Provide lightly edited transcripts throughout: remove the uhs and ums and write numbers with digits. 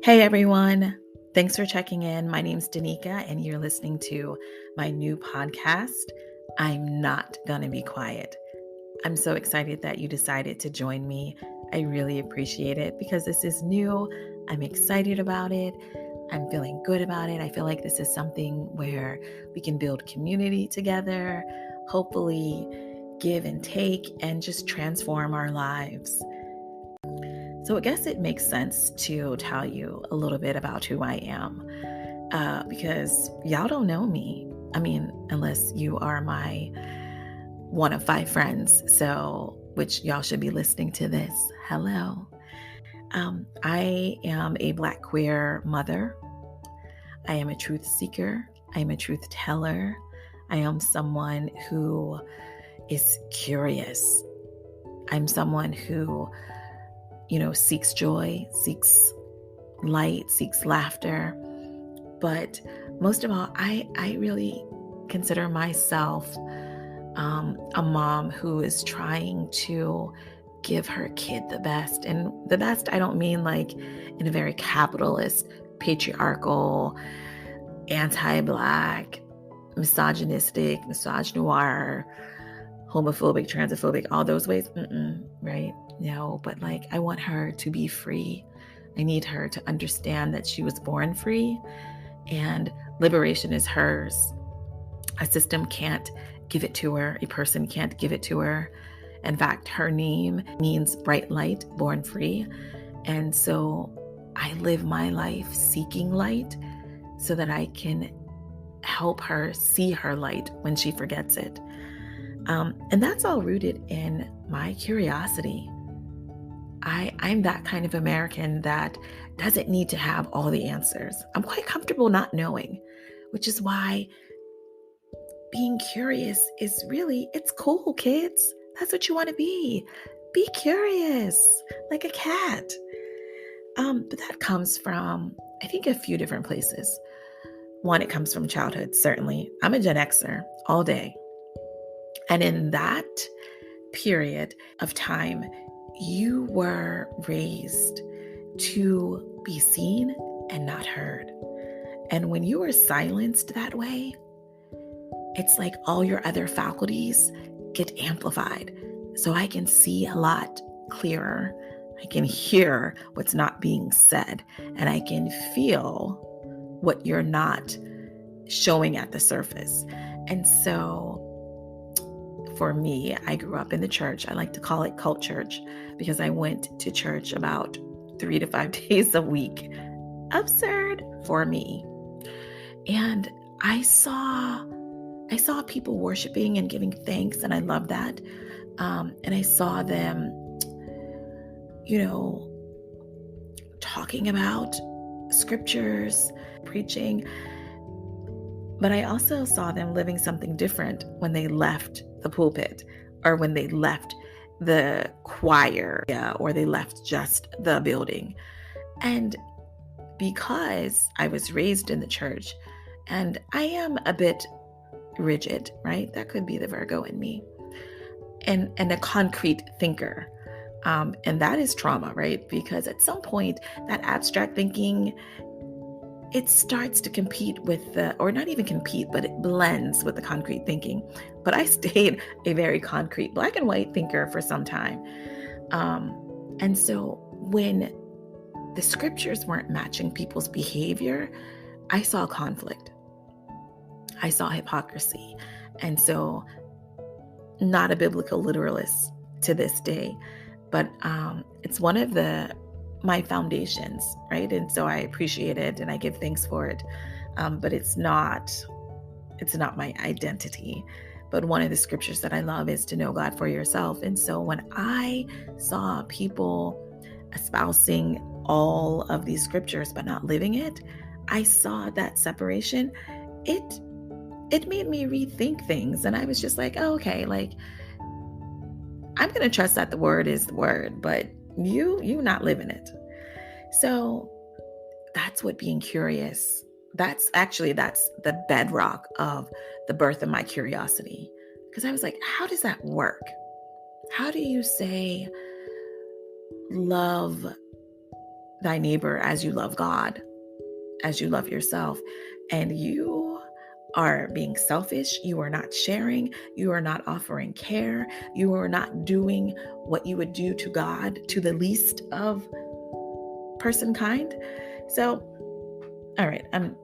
Hey everyone, thanks for checking in. My name's Danica, and you're listening to my new podcast, I'm Not Gonna Be Quiet. I'm so excited that you decided to join me. I really appreciate it because this is new. I'm excited about it. I'm feeling good about it. I feel like this is something where we can build community together, hopefully give and take, and just transform our lives. So I guess it makes sense to tell you a little bit about who I am because y'all don't know me. I mean, unless you are my one of 5 friends, so which y'all should be listening to this. Hello. I am a Black queer mother. I am a truth seeker. I am a truth teller. I am someone who is curious. I'm someone who seeks joy, seeks light, seeks laughter. But most of all, I really consider myself a mom who is trying to give her kid the best. And the best, I don't mean like in a very capitalist, patriarchal, anti-Black, misogynistic, misogynoir, homophobic, transphobic, all those ways. Right? No, but like I want her to be free. I need her to understand that she was born free and liberation is hers. A system can't give it to her. A person can't give it to her. In fact, her name means bright light, born free. And so I live my life seeking light so that I can help her see her light when she forgets it. And that's all rooted in my curiosity. I'm that kind of American that doesn't need to have all the answers. I'm quite comfortable not knowing, which is why being curious is really, it's cool, kids. That's what you want to be. Be curious, like a cat. But that comes from, I think, a few different places. One, it comes from childhood, certainly. I'm a Gen Xer all day. And in that period of time, you were raised to be seen and not heard. And when you are silenced that way, it's like all your other faculties get amplified. So I can see a lot clearer. I can hear what's not being said, and I can feel what you're not showing at the surface. And so for me, I grew up in the church. I like to call it cult church because I went to church about 3 to 5 days a week. Absurd for me. And I saw people worshiping and giving thanks, and I love that. And I saw them, talking about scriptures, preaching. But I also saw them living something different when they left the pulpit or when they left the choir, or they left just the building. And because I was raised in the church and I am a bit rigid, right? That could be the Virgo in me, and a concrete thinker. And that is trauma, right? Because at some point that abstract thinking, it starts to compete with or not even compete, but it blends with the concrete thinking. But I stayed a very concrete black and white thinker for some time. And so when the scriptures weren't matching people's behavior, I saw conflict. I saw hypocrisy. And so, not a biblical literalist to this day. But it's one of my foundations, right? And so I appreciate it and I give thanks for it. But it's not my identity. But one of the scriptures that I love is to know God for yourself. And so when I saw people espousing all of these scriptures but not living it, I saw that separation. It made me rethink things. And I was just like, oh, okay, like I'm going to trust that the word is the word, but you not living it. So that's what being curious, that's the bedrock of the birth of my curiosity. Because I was like, how does that work? How do you say love thy neighbor as you love God, as you love yourself, and you are being selfish, you are not sharing, you are not offering care, you are not doing what you would do to God, to the least of person kind? So, all right, I'm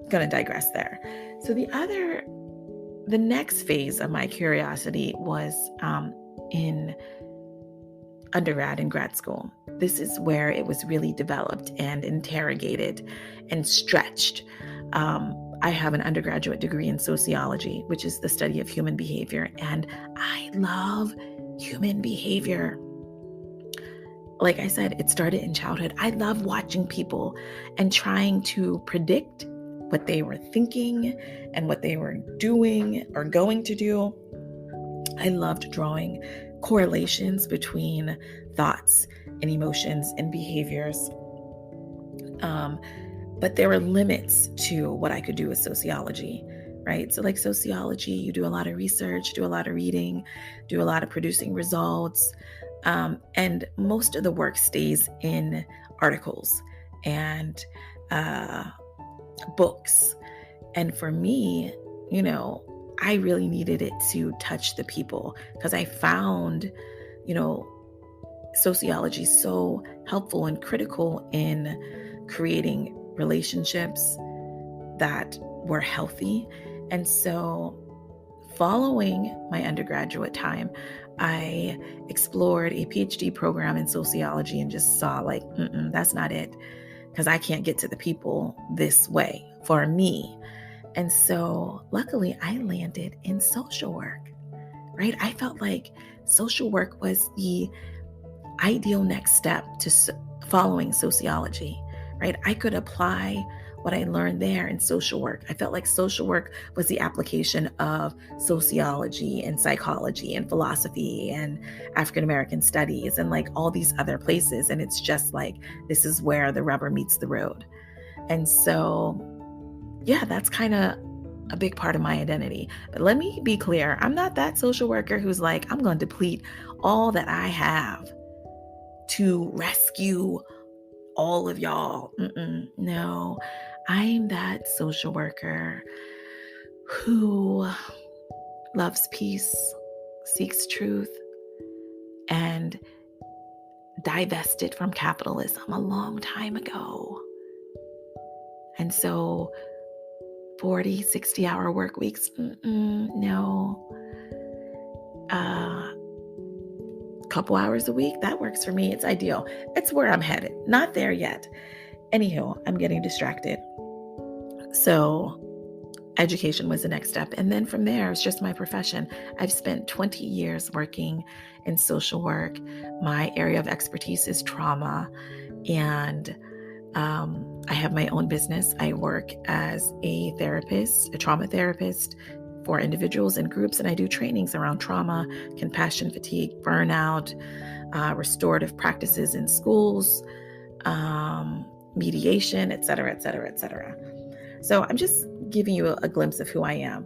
going to digress there. So the next phase of my curiosity was in undergrad and grad school. This is where it was really developed and interrogated and stretched. I have an undergraduate degree in sociology, which is the study of human behavior, and I love human behavior. Like I said, it started in childhood. I love watching people and trying to predict what they were thinking and what they were doing or going to do. I loved drawing correlations between thoughts and emotions and behaviors. But there were limits to what I could do with sociology, right? So like sociology, you do a lot of research, do a lot of reading, do a lot of producing results. And most of the work stays in articles and books. And for me, I really needed it to touch the people because I found, sociology so helpful and critical in creating relationships that were healthy. And so following my undergraduate time, I explored a PhD program in sociology and just saw like, that's not it, because I can't get to the people this way for me. And so luckily I landed in social work, right? I felt like social work was the ideal next step to following sociology, right? I could apply what I learned there in social work. I felt like social work was the application of sociology and psychology and philosophy and African American studies and like all these other places. And it's just like, this is where the rubber meets the road. And so, yeah, that's kind of a big part of my identity. But let me be clear, I'm not that social worker who's like, I'm going to deplete all that I have to rescue all of y'all. No, I'm that social worker who loves peace, seeks truth, and divested from capitalism a long time ago. And so 40, 60-hour work weeks, no. Couple hours a week, that works for me. It's ideal. It's where I'm headed. Not there yet. Anywho, I'm getting distracted. So education was the next step. And then from there, it's just my profession. I've spent 20 years working in social work. My area of expertise is trauma. And I have my own business. I work as a therapist, a trauma therapist for individuals and groups, and I do trainings around trauma, compassion fatigue, burnout, restorative practices in schools, mediation, et cetera, et cetera, et cetera. So I'm just giving you a glimpse of who I am.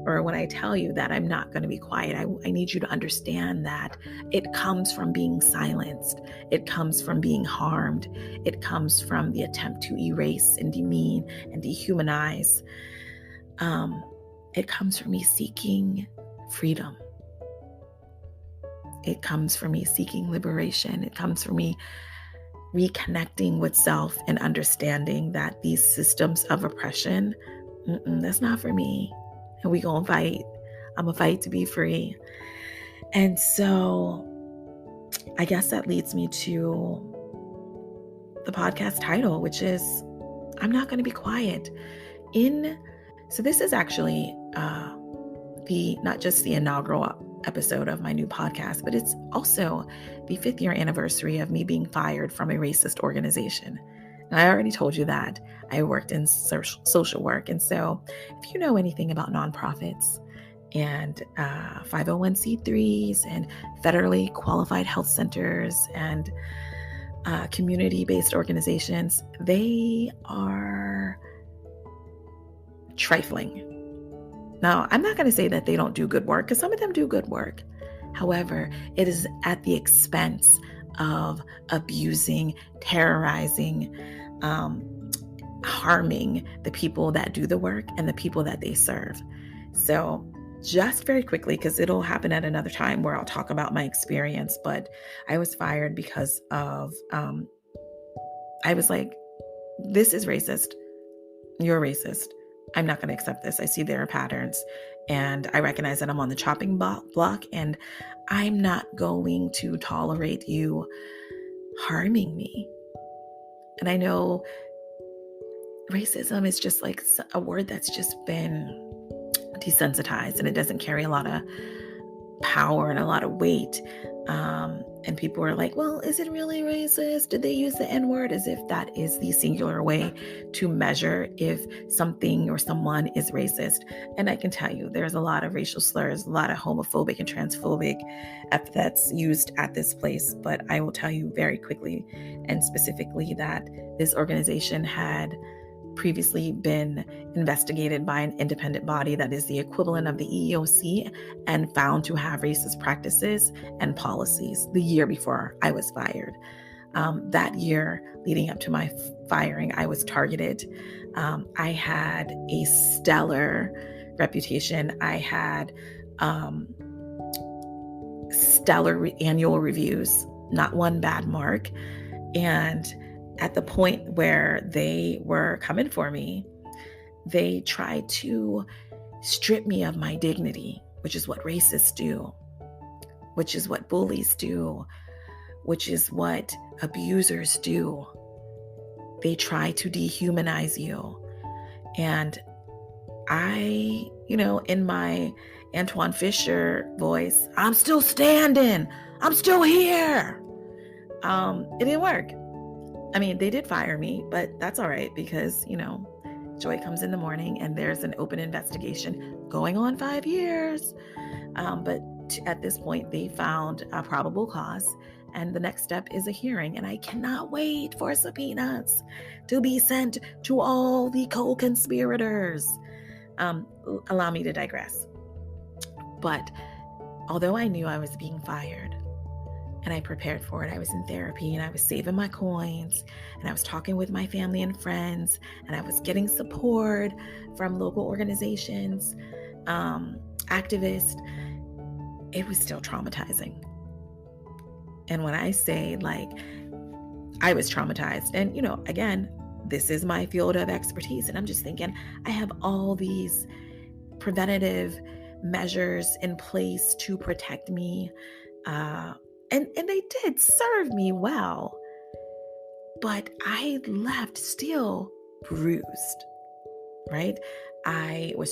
Or when I tell you that I'm not going to be quiet, I need you to understand that it comes from being silenced. It comes from being harmed. It comes from the attempt to erase and demean and dehumanize. It comes from me seeking freedom. It comes from me seeking liberation. It comes from me reconnecting with self and understanding that these systems of oppression, that's not for me. And we gonna fight. I'm gonna fight to be free. And so I guess that leads me to the podcast title, which is I'm Not Going to Be Quiet. So this is actually not just the inaugural episode of my new podcast, but it's also the 5th year anniversary of me being fired from a racist organization. And I already told you that I worked in social work. And so if you know anything about nonprofits and 501c3s and federally qualified health centers and community-based organizations, they are trifling. Now, I'm not going to say that they don't do good work, because some of them do good work. However, it is at the expense of abusing, terrorizing, harming the people that do the work and the people that they serve. So just very quickly, because it'll happen at another time where I'll talk about my experience, but I was fired because of, I was like, this is racist. You're racist. I'm not going to accept this. I see there are patterns, and I recognize that I'm on the chopping block, and I'm not going to tolerate you harming me. And I know racism is just like a word that's just been desensitized, and it doesn't carry a lot of power and a lot of weight. And people are like, well, is it really racist? Did they use the N-word? As if that is the singular way to measure if something or someone is racist. And I can tell you, there's a lot of racial slurs, a lot of homophobic and transphobic epithets used at this place. But I will tell you very quickly and specifically that this organization had previously been investigated by an independent body that is the equivalent of the EEOC and found to have racist practices and policies the year before I was fired. That year leading up to my firing, I was targeted. I had a stellar reputation. I had stellar annual reviews, not one bad mark. And at the point where they were coming for me, they tried to strip me of my dignity, which is what racists do, which is what bullies do, which is what abusers do. They try to dehumanize you. And I, in my Antoine Fisher voice, I'm still standing. I'm still here. It didn't work. I mean, they did fire me, but that's all right because, joy comes in the morning and there's an open investigation going on 5 years. But at this point, they found a probable cause, and the next step is a hearing. And I cannot wait for subpoenas to be sent to all the co-conspirators. Allow me to digress. But although I knew I was being fired, and I prepared for it. I was in therapy and I was saving my coins and I was talking with my family and friends and I was getting support from local organizations, activists. It was still traumatizing. And when I say I was traumatized, and again, this is my field of expertise. And I'm just thinking, I have all these preventative measures in place to protect me. And they did serve me well, but I left still bruised, right? I was,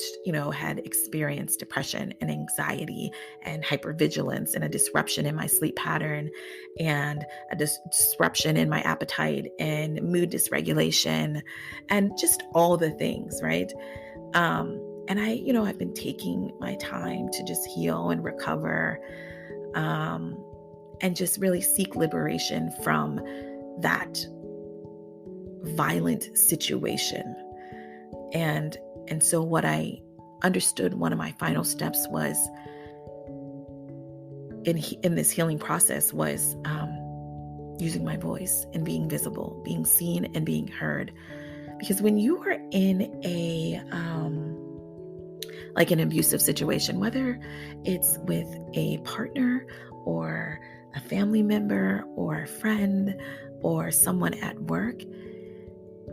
had experienced depression and anxiety and hypervigilance and a disruption in my sleep pattern and a disruption in my appetite and mood dysregulation and just all the things, right? And I've been taking my time to just heal and recover, and just really seek liberation from that violent situation. And so what I understood, one of my final steps was in this healing process was using my voice and being visible, being seen and being heard. Because when you are in an abusive situation, whether it's with a partner or a family member or a friend or someone at work,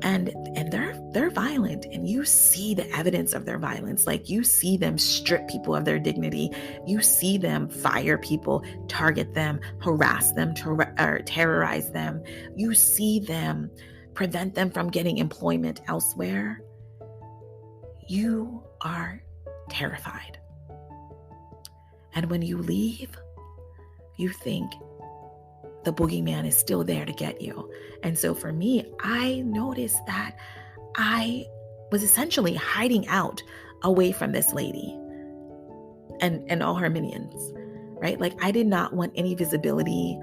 And they're violent, and you see the evidence of their violence. Like, you see them strip people of their dignity. You see them fire people, target them, harass them, or terrorize them. You see them prevent them from getting employment elsewhere. You are terrified. And when you leave, you think the boogeyman is still there to get you. And so for me, I noticed that I was essentially hiding out away from this lady and all her minions, right? Like, I did not want any visibility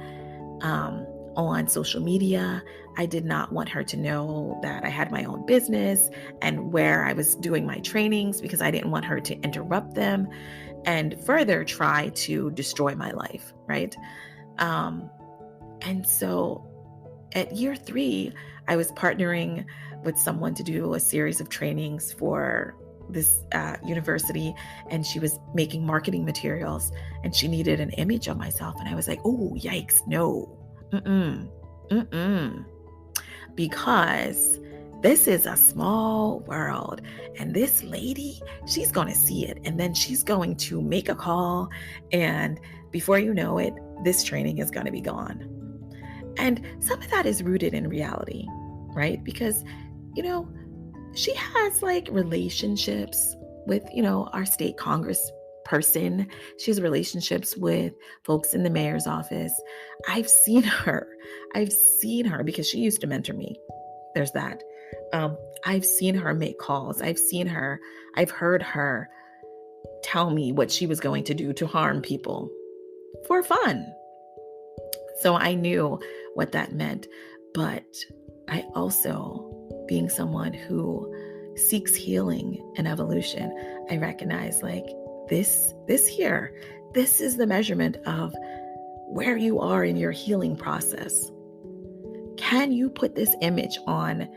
on social media. I did not want her to know that I had my own business and where I was doing my trainings, because I didn't want her to interrupt them and further try to destroy my life, right? And so at year 3, I was partnering with someone to do a series of trainings for this university, and she was making marketing materials, and she needed an image of myself. And I was like, oh, yikes, no. Because this is a small world, and this lady, she's going to see it, and then she's going to make a call, and before you know it, this training is going to be gone. And some of that is rooted in reality, right? Because, she has like relationships with, our state Congress person. She has relationships with folks in the mayor's office. I've seen her because she used to mentor me. There's that. I've seen her make calls. I've heard her tell me what she was going to do to harm people for fun. So I knew what that meant. But I also, being someone who seeks healing and evolution, I recognize like this is the measurement of where you are in your healing process. Can you put this image on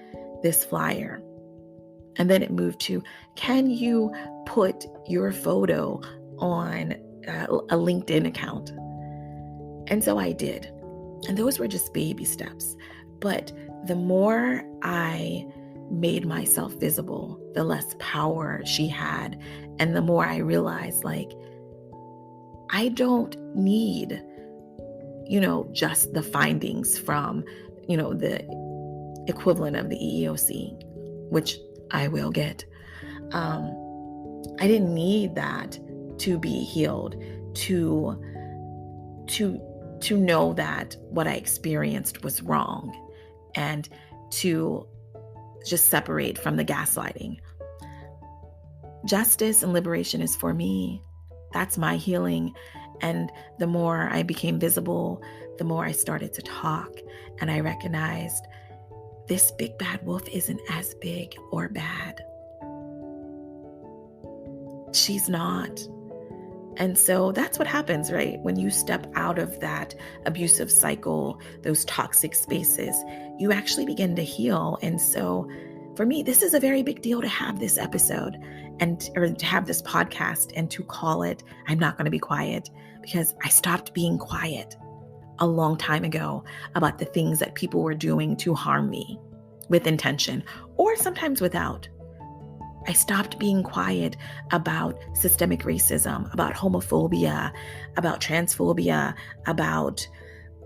this flyer? And then it moved to, can you put your photo on a LinkedIn account? And so I did. And those were just baby steps. But the more I made myself visible, the less power she had. And the more I realized, like, I don't need, just the findings from, the equivalent of the EEOC, which I will get. I didn't need that to be healed, to know that what I experienced was wrong, and to just separate from the gaslighting. Justice and liberation is for me. That's my healing. And the more I became visible, the more I started to talk, and I recognized this big bad wolf isn't as big or bad. She's not. And so that's what happens, right? When you step out of that abusive cycle, those toxic spaces, you actually begin to heal. And so for me, this is a very big deal to have this episode or to have this podcast and to call it, I'm Not Going to Be Quiet, because I stopped being quiet a long time ago about the things that people were doing to harm me with intention or sometimes without. I stopped being quiet about systemic racism, about homophobia, about transphobia, about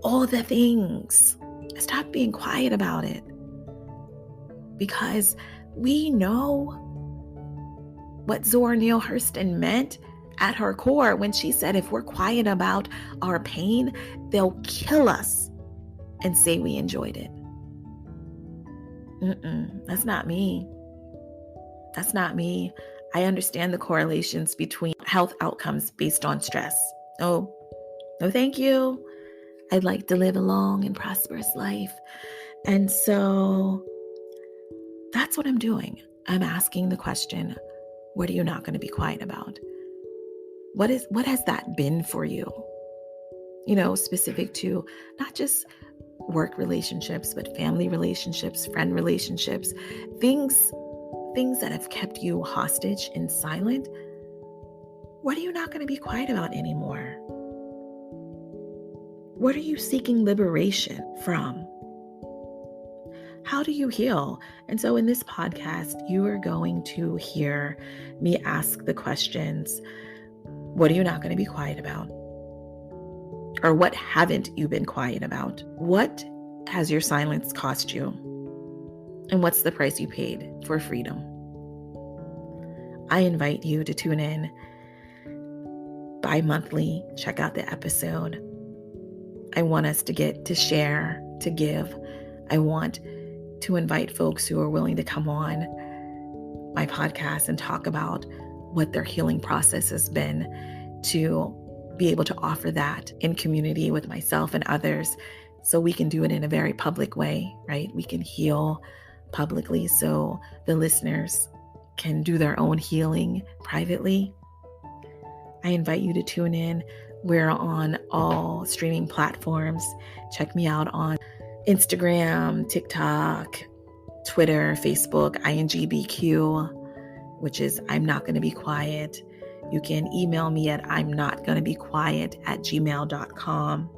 all the things. I stopped being quiet about it because we know what Zora Neale Hurston meant at her core when she said, if we're quiet about our pain, they'll kill us and say we enjoyed it. That's not me. That's not me. I understand the correlations between health outcomes based on stress. Oh, no, thank you. I'd like to live a long and prosperous life. And so that's what I'm doing. I'm asking the question, what are you not going to be quiet about? What has that been for you? Specific to not just work relationships, but family relationships, friend relationships, things that have kept you hostage and silent. What are you not going to be quiet about anymore? What are you seeking liberation from? How do you heal? And so in this podcast, you are going to hear me ask the questions, what are you not going to be quiet about? Or what haven't you been quiet about? What has your silence cost you? And what's the price you paid for freedom? I invite you to tune in bi-monthly, check out the episode. I want us to get to share, to give. I want to invite folks who are willing to come on my podcast and talk about what their healing process has been, to be able to offer that in community with myself and others, so we can do it in a very public way, right? We can heal publicly so the listeners can do their own healing privately. I invite you to tune in. We're on all streaming platforms. Check me out on Instagram, TikTok, Twitter, Facebook, INGBQ, which is I'm Not Gonna Be Quiet. You can email me at imnotgonnabequiet@gmail.com.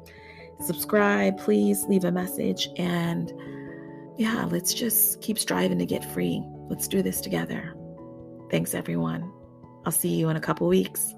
Subscribe, please leave a message. And yeah, let's just keep striving to get free. Let's do this together. Thanks, everyone. I'll see you in a couple weeks.